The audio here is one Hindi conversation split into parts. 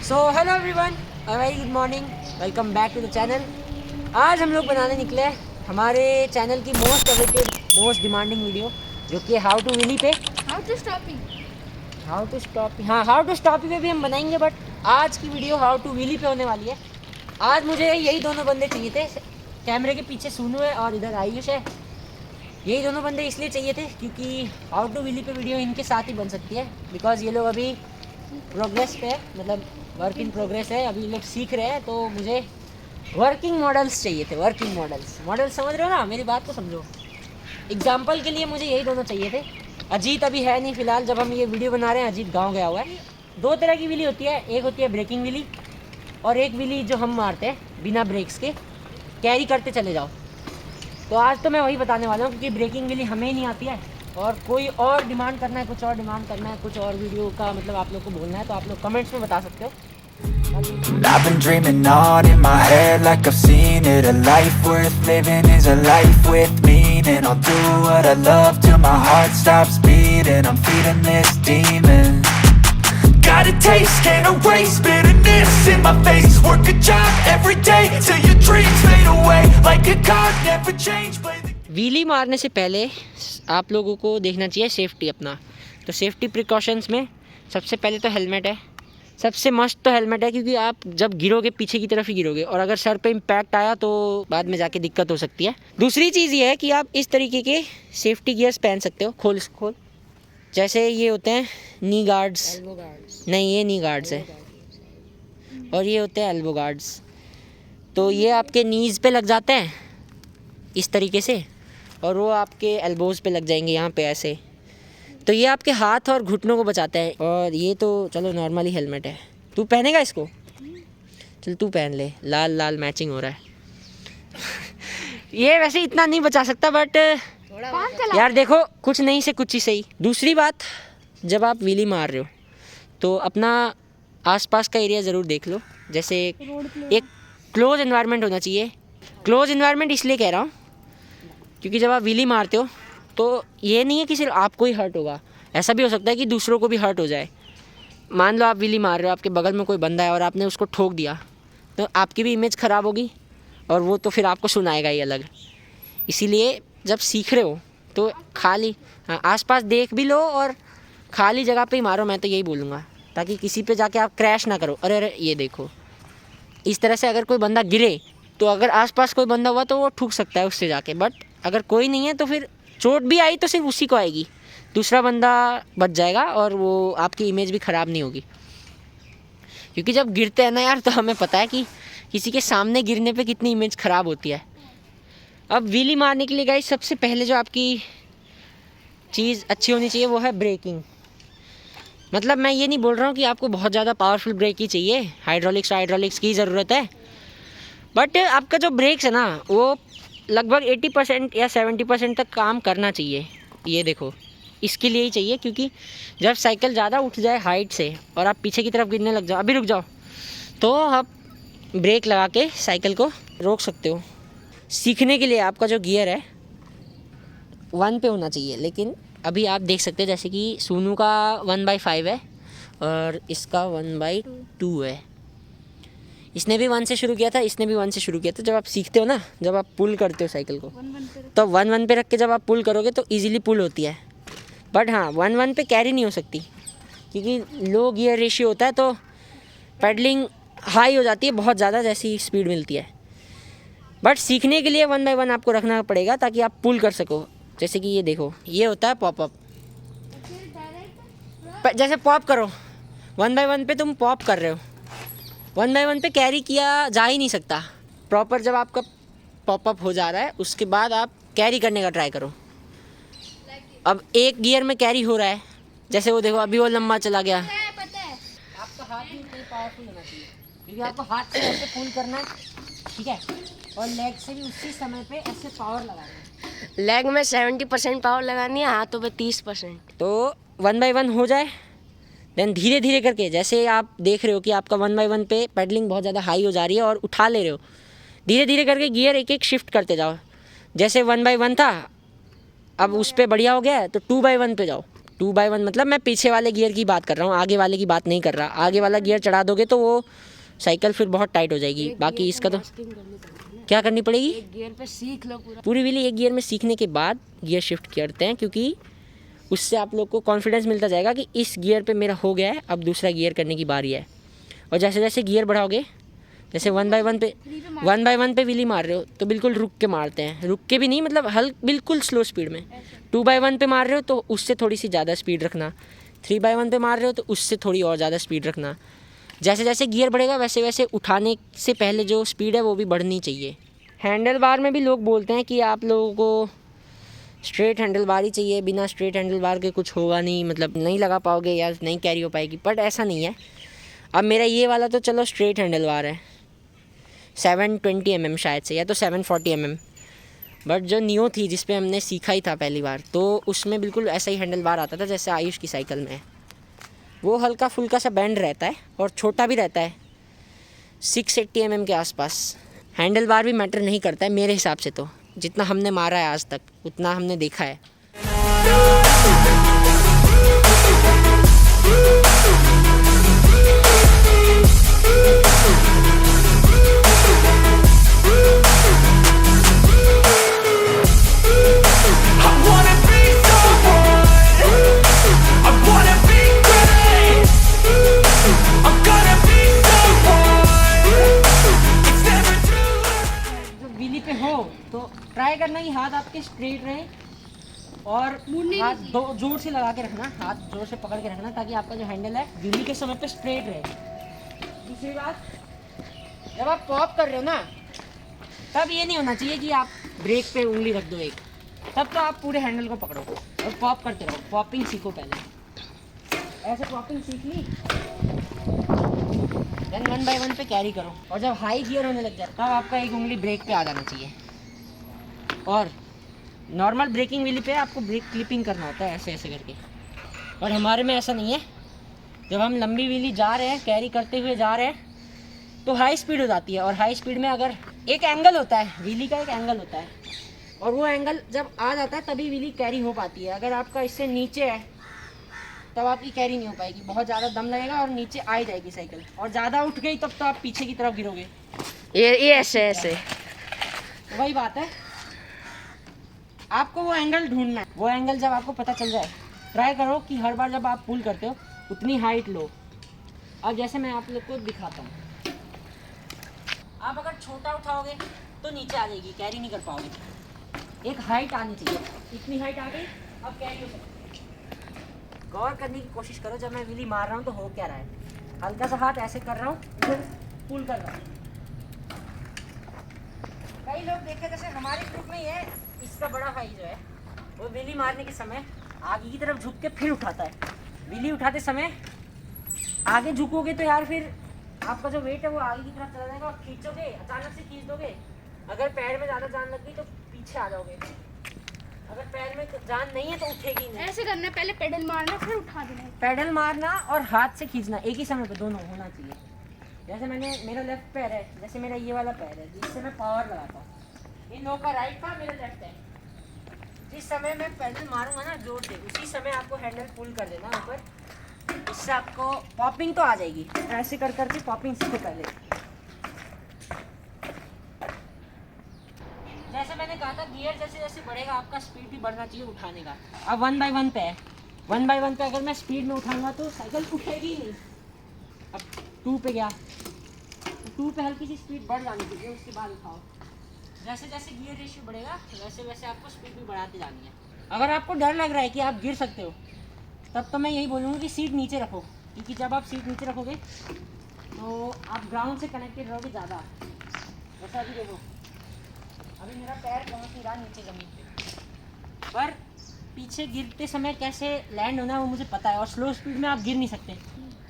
So hello everyone, a very good morning, welcome back to the channel. आज हम लोग बनाने निकले हमारे चैनल की most awaited most demanding video, जो कि हाउ टू विली पे हाउ टू स्टॉपी पे भी हम बनाएंगे। बट आज की वीडियो हाउ टू विली पे होने वाली है। आज मुझे यही दोनों बंदे चाहिए थे। कैमरे के पीछे सुनू है और इधर आयुष है। यही दोनों बंदे इसलिए चाहिए थे क्योंकि हाउ टू विली पे वीडियो इनके साथ ही बन सकती है, बिकॉज ये लोग अभी प्रोग्रेस पे है, मतलब वर्क इन प्रोग्रेस है, अभी लोग सीख रहे हैं। तो मुझे वर्किंग मॉडल्स चाहिए थे। वर्किंग मॉडल्स समझ रहे हो ना, मेरी बात को समझो। एग्जाम्पल के लिए मुझे यही दोनों चाहिए थे। अजीत अभी है नहीं फ़िलहाल, जब हम ये वीडियो बना रहे हैं अजीत गांव गया हुआ है। दो तरह की विली होती है, एक होती है ब्रेकिंग विली और एक विली जो हम मारते हैं बिना ब्रेक्स के, कैरी करते चले जाओ। तो आज तो मैं वही बताने वाला हूँ, क्योंकि ब्रेकिंग विली हमें ही नहीं आती है और कोई और डिमांड करना है, कुछ और डिमांड करना है, कुछ और वीडियो का मतलब आप लोग को बोलना है, तो आप लोग कमेंट्स में बता सकते हो। I've been dreaming on in my head like I've seen it. A life worth living is a life with meaning. I'll do what I love till my heart stops beating. I'm feeding this demon. Got a taste, can't erase bitterness in my face. Work a job every day till your dreams fade away. Like a card, never change. Play the wheelie मारने से पहले आप लोगों को देखना चाहिए सेफ्टी अपना। तो सेफ्टी प्रिकॉशंस में सबसे पहले तो हेलमेट है। सबसे मस्त तो हेलमेट है, क्योंकि आप जब गिरोगे पीछे की तरफ ही गिरोगे और अगर सर पे इम्पैक्ट आया तो बाद में जाके दिक्कत हो सकती है। दूसरी चीज़ ये है कि आप इस तरीके के सेफ्टी गियर्स पहन सकते हो। खोल जैसे ये होते हैं नी गार्ड्स, नहीं ये नी गार्ड्स है, और ये होते हैं एल्बो गार्ड्स। तो ये आपके नीज़ पे लग जाते हैं इस तरीके से, और वो आपके एल्बोज़ पे लग जाएंगे यहाँ पे ऐसे। तो ये आपके हाथ और घुटनों को बचाता है। और ये तो चलो नॉर्मली हेलमेट है। तू पहनेगा इसको? चल तू पहन ले, लाल लाल मैचिंग हो रहा है। ये वैसे इतना नहीं बचा सकता, बट यार देखो, कुछ नहीं से कुछ ही सही। दूसरी बात, जब आप व्हीली मार रहे हो तो अपना आसपास का एरिया ज़रूर देख लो। जैसे एक क्लोज एनवायरनमेंट होना चाहिए। क्लोज एनवायरनमेंट इसलिए कह रहा हूँ क्योंकि जब आप व्हीली मारते हो तो ये नहीं है कि सिर्फ आपको ही हर्ट होगा, ऐसा भी हो सकता है कि दूसरों को भी हर्ट हो जाए। मान लो आप व्हीली मार रहे हो, आपके बगल में कोई बंदा है और आपने उसको ठोक दिया, तो आपकी भी इमेज ख़राब होगी और वो तो फिर आपको सुनाएगा ही अलग। इसीलिए जब सीख रहे हो तो खाली आसपास देख भी लो और खाली जगह पे ही मारो, मैं तो यही बोलूँगा, ताकि किसी पे जाके आप क्रैश ना करो। अरे ये देखो, इस तरह से अगर कोई बंदा गिरे तो अगर आसपास कोई बंदा हुआ तो वो ठुक सकता है उससे जाके, बट अगर कोई नहीं है तो फिर चोट भी आई तो सिर्फ उसी को आएगी, दूसरा बंदा बच जाएगा और वो आपकी इमेज भी ख़राब नहीं होगी। क्योंकि जब गिरते हैं ना यार, तो हमें पता है कि किसी के सामने गिरने पे कितनी इमेज ख़राब होती है। अब व्हीली मारने के लिए गाइस सबसे पहले जो आपकी चीज़ अच्छी होनी चाहिए वो है ब्रेकिंग। मतलब मैं ये नहीं बोल रहा हूँ कि आपको बहुत ज़्यादा पावरफुल ब्रेक ही चाहिए, हाइड्रोलिक्स की ज़रूरत है, बट आपका जो ब्रेक्स है ना वो लगभग 80% या 70% तक काम करना चाहिए। ये देखो, इसके लिए ही चाहिए, क्योंकि जब साइकिल ज़्यादा उठ जाए हाइट से और आप पीछे की तरफ गिरने लग जाओ, अभी रुक जाओ, तो आप ब्रेक लगा के साइकिल को रोक सकते हो। सीखने के लिए आपका जो गियर है 1 पे होना चाहिए, लेकिन अभी आप देख सकते हैं जैसे कि सोनू का 1/5 है और इसका 1/2 है। इसने भी 1 से शुरू किया था, इसने भी 1 से शुरू किया था। जब आप सीखते हो ना, जब आप पुल करते हो साइकिल को, तो 1 पे रख के जब आप पुल करोगे तो इजीली पुल होती है। बट हाँ, 1 पे कैरी नहीं हो सकती, क्योंकि लो गियर रेशियो होता है, तो पेडलिंग हाई हो जाती है, बहुत ज़्यादा जैसी स्पीड मिलती है। बट सीखने के लिए 1/1 आपको रखना पड़ेगा ताकि आप पुल कर सको। जैसे कि ये देखो, ये होता है पॉपअप। जैसे पॉप करो, 1/1 पे तुम पॉप कर रहे हो, 1/1 पे कैरी किया जा ही नहीं सकता। प्रॉपर जब आपका पॉपअप हो जा रहा है उसके बाद आप कैरी करने का ट्राई करो। अब एक गियर में कैरी हो रहा है, जैसे वो देखो अभी वो लंबा चला गया। आपका हाथ भी उतना पावरफुल होना चाहिए, क्योंकि आपको हाथ से ऐसे पुल करना है, ठीक है, और लेग से भी उसी समय पे ऐसे पावर लगाना है। लेग में 70% पावर लगानी है, हाथों पे 30%। तो 1/1 हो जाए, देन धीरे धीरे करके, जैसे आप देख रहे हो कि आपका 1/1 पे पेडलिंग बहुत ज़्यादा हाई हो जा रही है और उठा ले रहे हो, धीरे धीरे करके गियर एक एक शिफ्ट करते जाओ। जैसे 1/1 था, अब उस पर बढ़िया हो गया है तो 2/1 पे जाओ। 2x1 मतलब मैं पीछे वाले गियर की बात कर रहा हूँ, आगे वाले की बात नहीं कर रहा। आगे वाला गियर चढ़ा दोगे तो वो साइकिल फिर बहुत टाइट हो जाएगी। बाकी इसका तो क्या करनी पड़ेगी, एक गियर पे सीख लो पूरा। पूरी व्हीली एक गियर में सीखने के बाद गियर शिफ्ट करते हैं, क्योंकि उससे आप लोग को कॉन्फिडेंस मिलता जाएगा कि इस गियर पे मेरा हो गया है, अब दूसरा गियर करने की बारी है। और जैसे जैसे गियर बढ़ाओगे, जैसे 1x1 पे व्हीली मार रहे हो तो बिल्कुल रुक के मारते हैं, रुक के भी नहीं, मतलब बिल्कुल स्लो स्पीड में। 2x1 पे मार रहे हो तो उससे थोड़ी सी ज़्यादा स्पीड रखना। 3x1 पे मार रहे हो तो उससे थोड़ी और ज़्यादा स्पीड रखना। जैसे जैसे गियर बढ़ेगा वैसे वैसे उठाने से पहले जो स्पीड है वो भी बढ़नी चाहिए। हैंडल बार में भी लोग बोलते हैं कि आप लोगों को स्ट्रेट हैंडल बार ही चाहिए, बिना स्ट्रेट हैंडल बार के कुछ होगा नहीं, मतलब नहीं लगा पाओगे या नहीं कैरी हो पाएगी, बट ऐसा नहीं है। अब मेरा ये वाला तो चलो स्ट्रेट हैंडल बार है, 720 mm शायद से, या तो 740 mm, बट जो नियो थी जिस पे हमने सीखा ही था पहली बार, तो उसमें बिल्कुल ऐसा ही हैंडल बार आता था जैसे आयुष की साइकिल में है। वो हल्का फुल्का सा बैंड रहता है और छोटा भी रहता है, 680 mm के आसपास। हैंडल बार भी मैटर नहीं करता है मेरे हिसाब से, तो जितना हमने मारा है आज तक उतना हमने देखा है। तो ट्राई करना कि हाथ आपके स्ट्रेट रहे और हाथ जोर से लगा के रखना, हाथ जोर से पकड़ के रखना, ताकि आपका जो हैंडल है व्हीली के समय पे स्ट्रेट रहे। दूसरी बात, जब आप पॉप कर रहे हो ना, तब ये नहीं होना चाहिए कि आप ब्रेक पे उंगली रख दो एक, तब तो आप पूरे हैंडल को पकड़ो और पॉप करते रहो। पॉपिंग सीखो पहले, ऐसे पॉपिंग सीख ली, देन 1x1 पे कैरी करो, और जब हाई गियर होने लग जाए तब आपका एक उंगली ब्रेक पे आ जाना चाहिए। और नॉर्मल ब्रेकिंग व्हीली पे आपको ब्रेक क्लिपिंग करना होता है, ऐसे ऐसे करके, और हमारे में ऐसा नहीं है। जब हम लंबी व्हीली जा रहे हैं, कैरी करते हुए जा रहे हैं, तो हाई स्पीड हो जाती है, और हाई स्पीड में अगर एक एंगल होता है, व्हीली का एक एंगल होता है, और वो एंगल जब आ जाता है तभी व्हीली कैरी हो पाती है। अगर आपका इससे नीचे है तब आपकी कैरी नहीं हो पाएगी, बहुत ज़्यादा दम लगेगा और नीचे आ ही जाएगी साइकिल, और ज़्यादा उठ गई तब तो आप पीछे की तरफ गिरोगे। ये ऐसे ऐसे वही बात है, आपको वो एंगल ढूंढना है। वो एंगल जब आपको पता चल जाए, ट्राई करो कि हर बार जब आप पुल करते हो उतनी हाइट लो। अब जैसे मैं आप लोग को दिखाता हूँ, आप अगर छोटा उठाओगे तो नीचे आ जाएगी, कैरी नहीं कर पाओगे। एक हाइट आनी चाहिए, इतनी हाइट आ गई, अब कैरी हो सकती है। गौर करने की कोशिश करो, जब मैं व्हीली मार रहा हूँ तो हो क्या रहा है। हल्का सा हाथ ऐसे कर रहा हूँ, फिर पुल कर रहा हूँ। कई लोग देखे, जैसे हमारे ग्रुप में ये इसका बड़ा भाई जो है, वो व्हीली मारने के समय आगे की तरफ झुक के फिर उठाता है। व्हीली उठाते समय आगे झुकोगे तो यार फिर आपका जो वेट है वो आगे की तरफ चला जाएगा, और खींचोगे, अचानक से खींच दोगे। अगर पैर में ज़्यादा जान लग गई तो पीछे आ जाओगे, अगर पैर में जान नहीं है तो उठेगी नहीं। ऐसे करना, पहले पेडल मारना फिर उठा देना। पैडल मारना और हाथ से खींचना एक ही समय पे दोनों होना चाहिए। जैसे मेरा लेफ्ट पैर है, जैसे मेरा ये वाला पैर है जिससे मैं पावर लगाता हूँ, इन लोगों का राइट था, मेरा लेफ्ट है। जिस समय मैं पैडल मारूंगा ना जोर से, उसी समय आपको हैंडल पुल कर देना ऊपर, इससे आपको पॉपिंग तो आ जाएगी। ऐसे कर करके पॉपिंग सीखो पहले। जैसे मैंने कहा था, गियर जैसे जैसे बढ़ेगा आपका स्पीड भी बढ़ना चाहिए उठाने का। अब 1x1 पे है, 1x1 पे अगर मैं स्पीड में उठाऊंगा तो साइकिल उठेगी नहीं। अब 2 पे गया, तो 2 पे हल्की सी स्पीड बढ़ जानी चाहिए, उसके बाद उठाओ। जैसे जैसे गियर रेशियो बढ़ेगा वैसे वैसे आपको स्पीड भी बढ़ाती जानी है। अगर आपको डर लग रहा है कि आप गिर सकते हो, तब तो मैं यही बोलूँगा कि सीट नीचे रखो, क्योंकि जब आप सीट नीचे रखोगे तो आप ग्राउंड से कनेक्टेड रहोगे ज़्यादा। जैसा अभी देखो, अभी मेरा पैर पहुँच नहीं रहा नीचे ज़मीन पे, पर पीछे गिरते समय कैसे लैंड होना है वो मुझे पता है, और स्लो स्पीड में आप गिर नहीं सकते।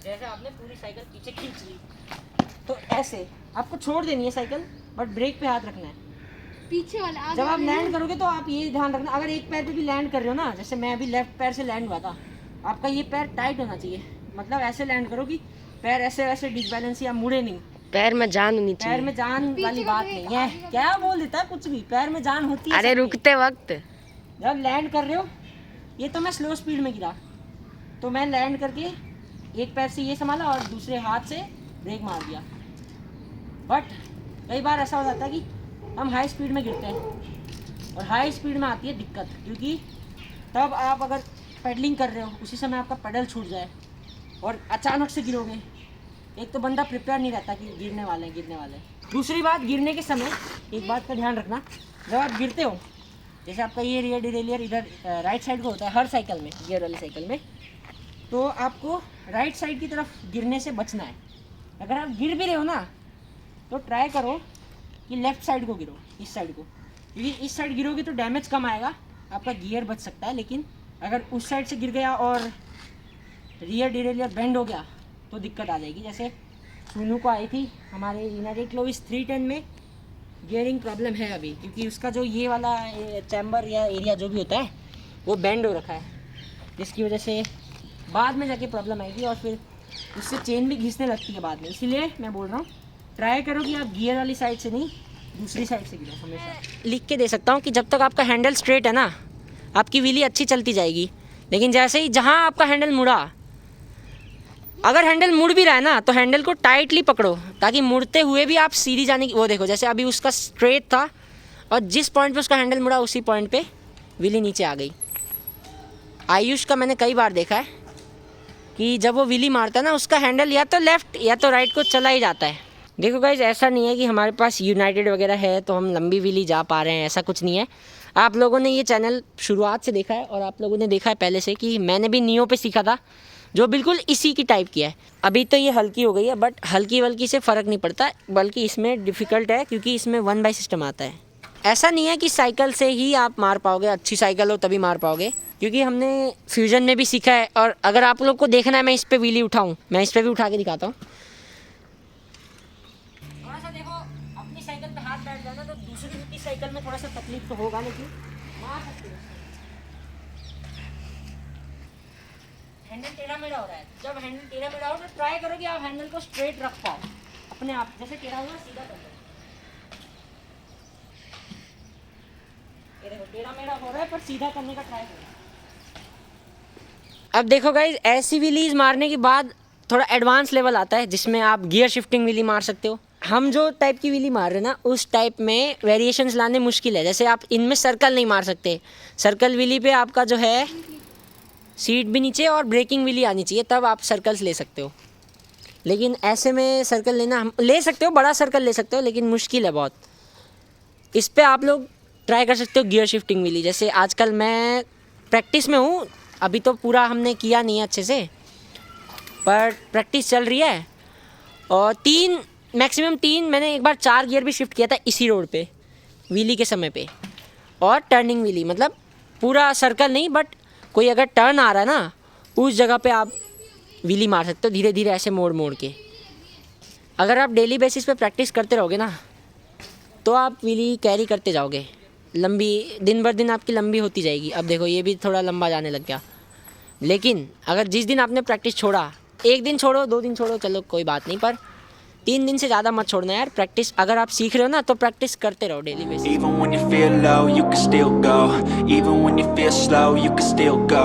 जैसे आपने पूरी साइकिल पीछे खींच ली, तो ऐसे आपको छोड़ देनी है साइकिल, बट ब्रेक पे हाथ रखना है पीछे वाला। जब आप लैंड करोगे तो आप ये ध्यान रखना, अगर एक पैर पे भी लैंड कर रहे हो ना, जैसे मैं अभी लेफ्ट पैर से लैंड हुआ था, आपका ये पैर टाइट होना चाहिए, मतलब ऐसे लैंड करो कि पैर ऐसे वैसे डिसबैलेंस या मुड़े नहीं। पैर में जान होनी पैर चाहिए। में जान वाली बात नहीं है, क्या बोल देता है कुछ भी, पैर में जान होती है। अरे रुकते वक्त जब लैंड कर रहे हो, ये तो मैं स्लो स्पीड में गिरा, तो मैं लैंड करके एक पैर से ये संभाला और दूसरे हाथ से ब्रेक मार दिया। बट कई बार ऐसा हो जाता है कि हम हाई स्पीड में गिरते हैं और हाई स्पीड में आती है दिक्कत, क्योंकि तब आप अगर पेडलिंग कर रहे हो उसी समय आपका पेडल छूट जाए और अचानक से गिरोगे, एक तो बंदा प्रिपेयर नहीं रहता कि गिरने वाले हैं। दूसरी बात, गिरने के समय एक बात का ध्यान रखना, जब आप गिरते हो, जैसे आपका ये रियर डिरेलियर इधर राइट साइड को होता है हर साइकिल में, गियर वाली साइकिल में, तो आपको राइट साइड की तरफ गिरने से बचना है। अगर आप गिर भी रहे हो ना तो ट्राई करो कि लेफ़्ट साइड को गिरो, इस साइड को, क्योंकि इस साइड गिरोगे तो डैमेज कम आएगा, आपका गियर बच सकता है। लेकिन अगर उस साइड से गिर गया और रियर डिरेलियर बेंड हो गया तो दिक्कत आ जाएगी। जैसे सोनू को आई थी हमारे यूनाइटेड क्लोविस 310 में गियरिंग प्रॉब्लम है अभी, क्योंकि उसका जो ये वाला चैम्बर या एरिया जो भी होता है वो बेंड हो रखा है, जिसकी वजह से बाद में जाके प्रॉब्लम आएगी और फिर उससे चेन भी घिसने लगती है बाद में। इसीलिए मैं बोल रहा हूँ ट्राई करो कि आप गियर वाली साइड से नहीं दूसरी साइड से गिरो हमेशा। लिख के दे सकता हूँ कि जब तक आपका हैंडल स्ट्रेट है ना, आपकी व्हीली अच्छी चलती जाएगी। लेकिन जैसे ही जहाँ आपका हैंडल मुड़ा, अगर हैंडल मुड़ भी रहा है ना तो हैंडल को टाइटली पकड़ो ताकि मुड़ते हुए भी आप सीधी जाने की, वो देखो जैसे अभी उसका स्ट्रेट था और जिस पॉइंट पे उसका हैंडल मुड़ा उसी पॉइंट पे व्हीली नीचे आ गई। आयुष का मैंने कई बार देखा है कि जब वो व्हीली मारता है ना, उसका हैंडल या तो लेफ़्ट या तो राइट को चला ही जाता है। देखो गाइस, ऐसा नहीं है कि हमारे पास यूनाइटेड वगैरह है तो हम लंबी व्हीली जा पा रहे हैं, ऐसा कुछ नहीं है। आप लोगों ने ये चैनल शुरुआत से देखा है और आप लोगों ने देखा है पहले से कि मैंने भी नियो पे सीखा था, जो बिल्कुल इसी की टाइप की है। अभी तो ये हल्की हो गई है, बट हल्की वल्की से फ़र्क नहीं पड़ता, बल्कि इसमें डिफ़िकल्ट है क्योंकि इसमें 1 सिस्टम आता है। ऐसा नहीं है कि साइकिल से ही आप मार पाओगे, अच्छी साइकिल हो तभी मार पाओगे, क्योंकि हमने फ्यूजन में भी सीखा है। और अगर आप लोग को देखना है मैं इस पर व्हीली उठाऊँ, मैं इस पर भी उठा के दिखाता हूँ। थोड़ा सा देखो, अपनी साइकिल पे हाथ बैठ जाना तो दूसरी की साइकिल में थोड़ा सा तकलीफ तो होगा, लेकिन मार सकते हो। हैंडल टेढ़ा मेढ़ा हो रहा है, जब हैंडल टेढ़ा मेढ़ा हो तो ट्राई करो कि आप हैंडल को स्ट्रेट रख पाओ अपने आप। जैसे टेढ़ा हुआ सीधा कर दो, ये देखो टेढ़ा मेढ़ा हो रहा है पर सीधा करने का ट्राई करो। अब देखो गाइज, ऐसी व्हीलीज मारने के बाद थोड़ा एडवांस लेवल आता है जिसमें आप गियर शिफ्टिंग व्हीली मार सकते हो। हम जो टाइप की व्हीली मार रहे हैं ना, उस टाइप में वेरिएशंस लाने मुश्किल है। जैसे आप इनमें सर्कल नहीं मार सकते, सर्कल व्हीली पे आपका जो है सीट भी नीचे और ब्रेकिंग व्हीली आनी चाहिए, तब आप सर्कल्स ले सकते हो। लेकिन ऐसे में सर्कल लेना, हम ले सकते हो, बड़ा सर्कल ले सकते हो, लेकिन मुश्किल है बहुत। इस पे आप लोग ट्राई कर सकते हो गियर शिफ्टिंग व्हीली। जैसे आजकल मैं प्रैक्टिस में हूँ, अभी तो पूरा हमने किया नहीं है अच्छे से, पर प्रैक्टिस चल रही है। और मैक्सिमम 3, मैंने एक बार 4 गियर भी शिफ्ट किया था इसी रोड पे व्हीली के समय पे। और टर्निंग व्हीली मतलब पूरा सर्कल नहीं, बट कोई अगर टर्न आ रहा है ना, उस जगह पे आप व्हीली मार सकते हो धीरे धीरे ऐसे मोड़ के। अगर आप डेली बेसिस पे प्रैक्टिस करते रहोगे ना तो आप व्हीली कैरी करते जाओगे, लंबी, दिन भर दिन आपकी लंबी होती जाएगी। अब देखो ये भी थोड़ा लंबा जाने लग गया। लेकिन अगर जिस दिन आपने प्रैक्टिस छोड़ा, 1 दिन छोड़ो 2 दिन छोड़ो, चलो कोई बात नहीं, पर 3 दिन से ज़्यादा मत छोड़ना यार। प्रैक्टिस अगर आप सीख रहे हो ना तो प्रैक्टिस करते रहो daily basis. Even when you feel low, you can still go. Even when you feel slow, you can still go.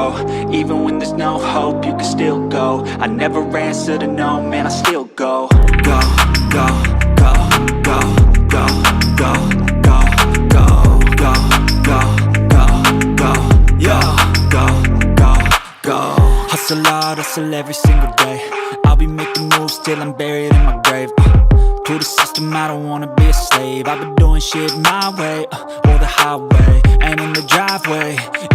Even when there's no hope, you can still go. I never answer to no, man, I still go. Go, go, go, go, go, go, go, go, go, go, go, go, yeah, go, go, go. Hustle hard, hustle every single day. I'll be making moves till I'm buried in my grave. To the system, I don't wanna be a slave. I've been doing shit my way, or the highway. And in the driveway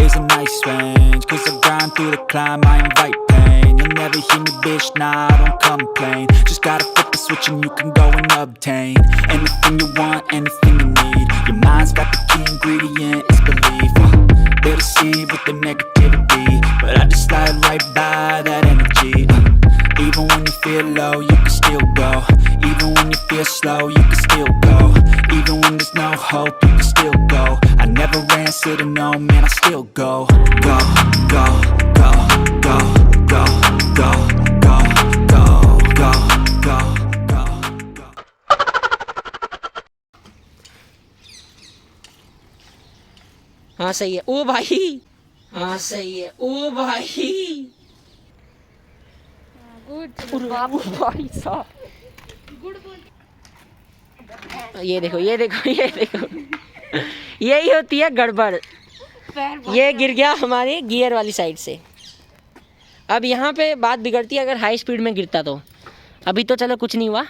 is a nice range, cause I grind through the climb, I invite pain. You'll never hear me, bitch, nah, I don't complain. Just gotta flip the switch and you can go and obtain anything you want, anything you need. Your mind's got the key ingredient, it's belief. They deceive with the negativity, but I just slide right by that energy. Even when you feel low, you can still go. Even when you feel slow, you can still go. Even when there's no hope, you can still go. I never answer to no, man, I still go. Go, go, go, go, go, go, go, go, go, go, go, go. हाँ सही है, ओ भाई, हाँ सही है, ओ भाई। भाई साहब, ये देखो ये देखो ये देखो, यही होती है गड़बड़। ये गिर गया हमारे गियर वाली साइड से। अब यहाँ पे बात बिगड़ती है अगर हाई स्पीड में गिरता तो। अभी तो चलो कुछ नहीं हुआ,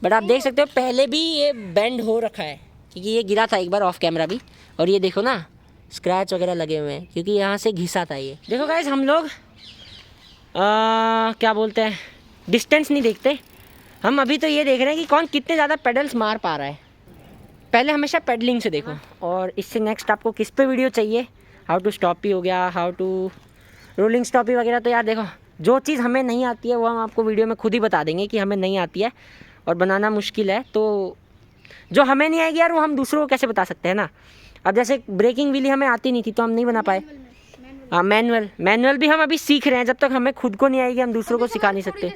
बट आप देख सकते हो पहले भी ये बेंड हो रखा है, क्योंकि ये गिरा था एक बार ऑफ कैमरा भी। और ये देखो ना स्क्रैच वगैरह लगे हुए हैं, क्योंकि यहाँ से घिसा था ये। देखो गाइस, हम लोग क्या बोलते हैं, डिस्टेंस नहीं देखते हम। अभी तो ये देख रहे हैं कि कौन कितने ज़्यादा पेडल्स मार पा रहा है। पहले हमेशा पेडलिंग से देखो, और इससे नेक्स्ट आपको किस पे वीडियो चाहिए, हाउ टू स्टॉपी हो गया, हाउ टू रोलिंग स्टॉपी वगैरह। तो यार देखो, जो चीज़ हमें नहीं आती है वो हम आपको वीडियो में खुद ही बता देंगे कि हमें नहीं आती है और बनाना मुश्किल है। तो जो हमें नहीं आएगी यार वो हम दूसरों को कैसे बता सकते हैं ना। अब जैसे ब्रेकिंग व्हीली हमें आती नहीं थी तो हम नहीं बना पाए। हाँ, मैनुअल भी हम अभी सीख रहे हैं। जब तक हमें खुद को नहीं आएगी हम दूसरों को सिखा नहीं सकते।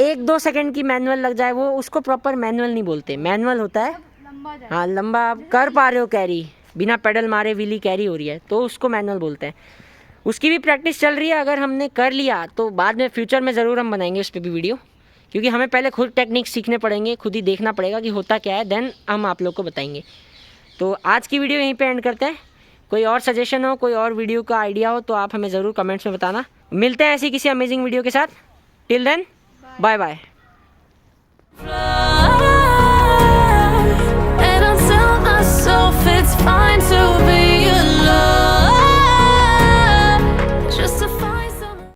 1-2 सेकंड की मैनुअल लग जाए, वो उसको प्रॉपर मैनुअल नहीं बोलते। मैनुअल होता है, हाँ लंबा आप कर पा रहे हो कैरी, बिना पेडल मारे व्हीली कैरी हो रही है, तो उसको मैनुअल बोलते हैं। उसकी भी प्रैक्टिस चल रही है। अगर हमने कर लिया तो बाद में फ्यूचर में ज़रूर हम बनाएंगे उस पर भी वीडियो, क्योंकि हमें पहले खुद टेक्निक सीखने पड़ेंगे, खुद ही देखना पड़ेगा कि होता क्या है, देन हम आप लोग को बताएंगे। तो आज की वीडियो यहीं पे एंड करते हैं। कोई और सजेशन हो, कोई और वीडियो का आइडिया हो तो आप हमें ज़रूर कमेंट्स में बताना। मिलते हैं ऐसी किसी अमेजिंग वीडियो के साथ। Till then, bye bye.